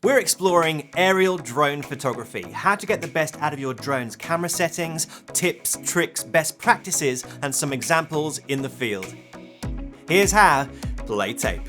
We're exploring aerial drone photography, how to get the best out of your drone's camera settings, tips, tricks, best practices, and some examples in the field. Here's how. Play tape.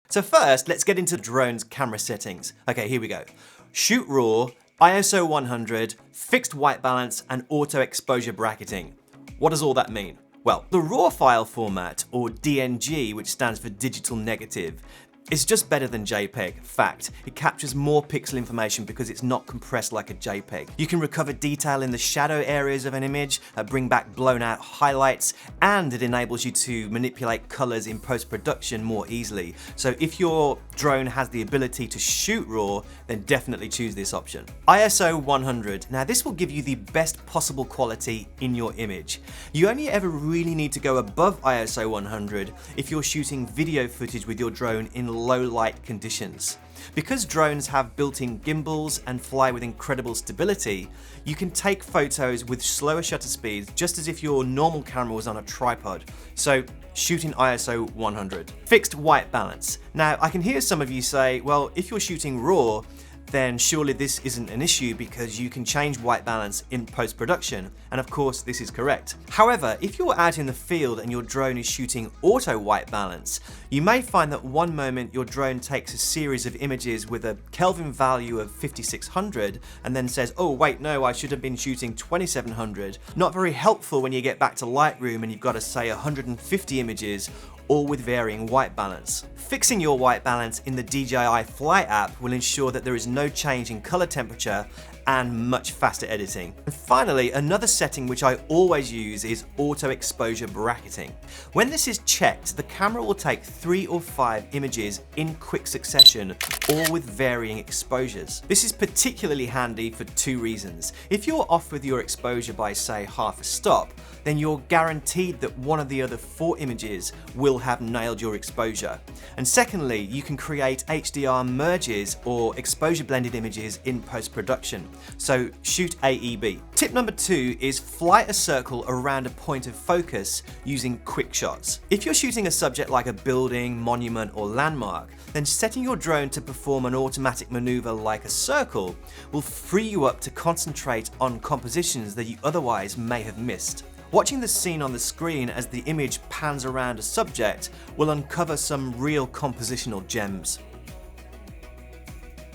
So first, let's get into the drone's camera settings. Okay, here we go. Shoot RAW, ISO 100, fixed white balance, and auto exposure bracketing. What does all that mean? Well, the RAW file format, or DNG, which stands for digital negative, is just better than JPEG. Fact, it captures more pixel information because it's not compressed like a JPEG. You can recover detail in the shadow areas of an image, bring back blown out highlights, and it enables you to manipulate colors in post-production more easily. So if your drone has the ability to shoot RAW, then definitely choose this option. ISO 100. Now this will give you the best possible quality in your image. You only ever really need to go above ISO 100 if you're shooting video footage with your drone in low light conditions. Because drones have built-in gimbals and fly with incredible stability, you can take photos with slower shutter speeds just as if your normal camera was on a tripod. So shoot in ISO 100. Fixed white balance. Now I can hear some of you say, well, if you're shooting RAW, then surely this isn't an issue because you can change white balance in post-production, and of course this is correct. However, if you're out in the field and your drone is shooting auto white balance, you may find that one moment your drone takes a series of images with a Kelvin value of 5600 and then says, oh wait, no, I should have been shooting 2700. Not very helpful when you get back to Lightroom and you've got to say 150 images, all with varying white balance. Fixing your white balance in the DJI Fly app will ensure that there is no change in color temperature and much faster editing. And finally, another setting which I always use is auto exposure bracketing. When this is checked, the camera will take 3 or 5 images in quick succession, all with varying exposures. This is particularly handy for 2 reasons. If you're off with your exposure by say half a stop, then you're guaranteed that one of the other 4 images will have nailed your exposure. And secondly, you can create HDR merges or exposure blended images in post-production. So shoot AEB. Tip number 2 is fly a circle around a point of focus using quick shots. If you're shooting a subject like a building, monument, or landmark, then setting your drone to perform an automatic maneuver like a circle will free you up to concentrate on compositions that you otherwise may have missed. Watching the scene on the screen as the image pans around a subject will uncover some real compositional gems.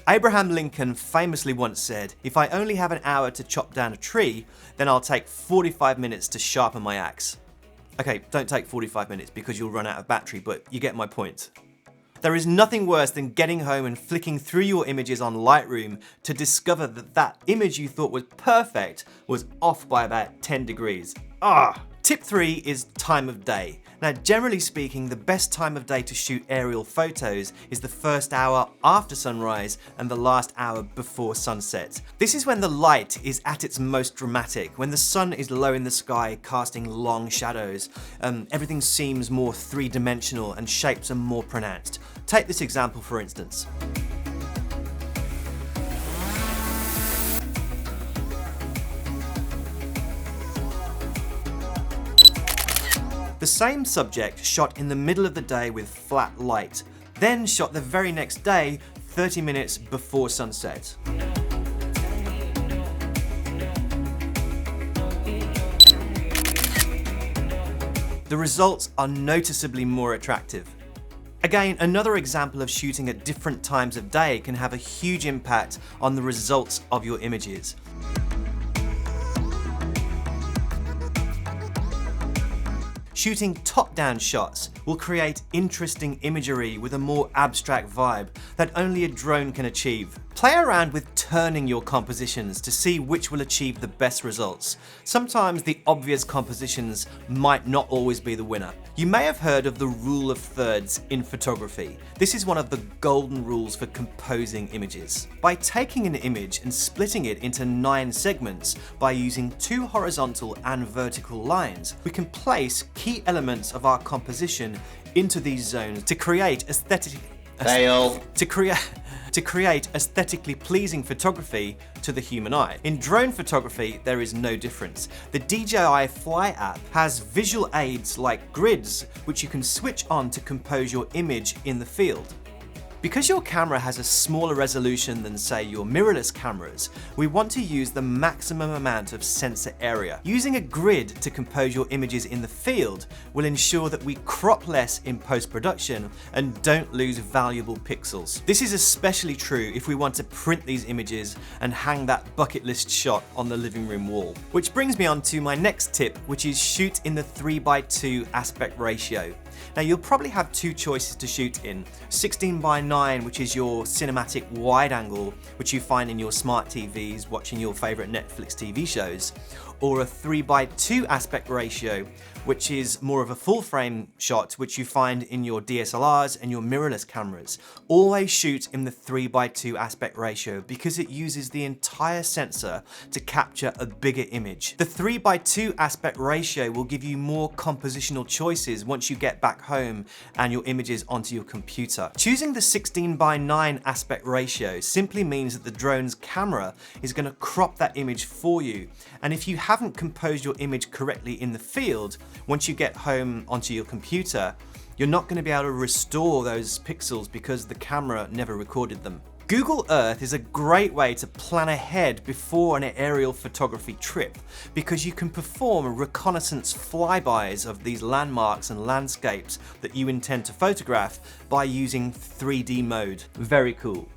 Abraham Lincoln famously once said, if I only have an hour to chop down a tree, then I'll take 45 minutes to sharpen my axe. Okay, don't take 45 minutes because you'll run out of battery, but you get my point. There is nothing worse than getting home and flicking through your images on Lightroom to discover that that image you thought was perfect was off by about 10 degrees. Tip 3 is time of day. Now, generally speaking, the best time of day to shoot aerial photos is the first hour after sunrise and the last hour before sunset. This is when the light is at its most dramatic, when the sun is low in the sky casting long shadows. Everything seems more three-dimensional and shapes are more pronounced. Take this example for instance. The same subject shot in the middle of the day with flat light, then shot the very next day, 30 minutes before sunset. The results are noticeably more attractive. Again, another example of shooting at different times of day can have a huge impact on the results of your images. Shooting top-down shots will create interesting imagery with a more abstract vibe that only a drone can achieve. Play around with turning your compositions to see which will achieve the best results. Sometimes the obvious compositions might not always be the winner. You may have heard of the rule of thirds in photography. This is one of the golden rules for composing images. By taking an image and splitting it into 9 segments by using 2 horizontal and vertical lines, we can place key elements of our composition into these zones to create Fail. To create aesthetically pleasing photography to the human eye. In drone photography, there is no difference. The DJI Fly app has visual aids like grids, which you can switch on to compose your image in the field. Because your camera has a smaller resolution than, say, your mirrorless cameras, we want to use the maximum amount of sensor area. Using a grid to compose your images in the field will ensure that we crop less in post-production and don't lose valuable pixels. This is especially true if we want to print these images and hang that bucket list shot on the living room wall. Which brings me on to my next tip, which is shoot in the 3:2 aspect ratio. Now you'll probably have two choices to shoot in: 16:9, which is your cinematic wide angle, which you find in your smart TVs watching your favorite Netflix TV shows, or a 3:2 aspect ratio, which is more of a full frame shot, which you find in your DSLRs and your mirrorless cameras. Always shoot in the 3:2 aspect ratio because it uses the entire sensor to capture a bigger image. The 3:2 aspect ratio will give you more compositional choices once you get back home and your images onto your computer. Choosing the 16:9 aspect ratio simply means that the drone's camera is going to crop that image for you, and if you haven't composed your image correctly in the field, once you get home onto your computer, you're not going to be able to restore those pixels because the camera never recorded them. Google Earth is a great way to plan ahead before an aerial photography trip because you can perform reconnaissance flybys of these landmarks and landscapes that you intend to photograph by using 3D mode. Very cool.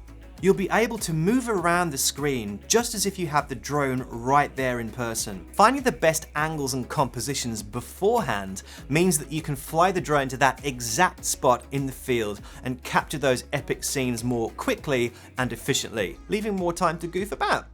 You'll be able to move around the screen just as if you have the drone right there in person. Finding the best angles and compositions beforehand means that you can fly the drone to that exact spot in the field and capture those epic scenes more quickly and efficiently, leaving more time to goof about.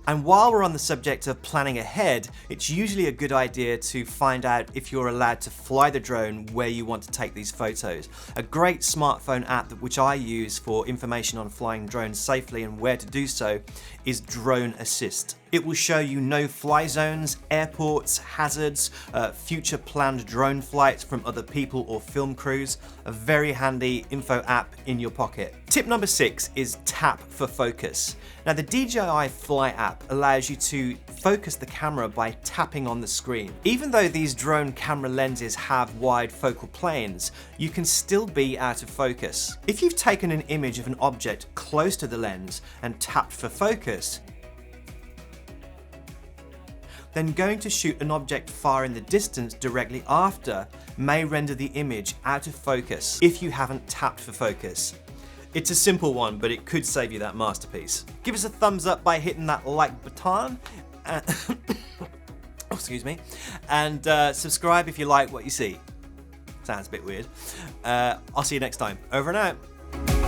And while we're on the subject of planning ahead, it's usually a good idea to find out if you're allowed to fly the drone where you want to take these photos. A great smartphone app which I use for information on flying drones safely and where to do so is Drone Assist. It will show you no-fly zones, airports, hazards, future planned drone flights from other people or film crews. A very handy info app in your pocket. Tip number 6 is tap for focus. Now the DJI Fly app allows you to focus the camera by tapping on the screen. Even though these drone camera lenses have wide focal planes, you can still be out of focus. If you've taken an image of an object close to the lens and tapped for focus, then going to shoot an object far in the distance directly after may render the image out of focus if you haven't tapped for focus. It's a simple one, but it could save you that masterpiece. Give us a thumbs up by hitting that like button, excuse me, and subscribe if you like what you see. Sounds a bit weird. I'll see you next time. Over and out.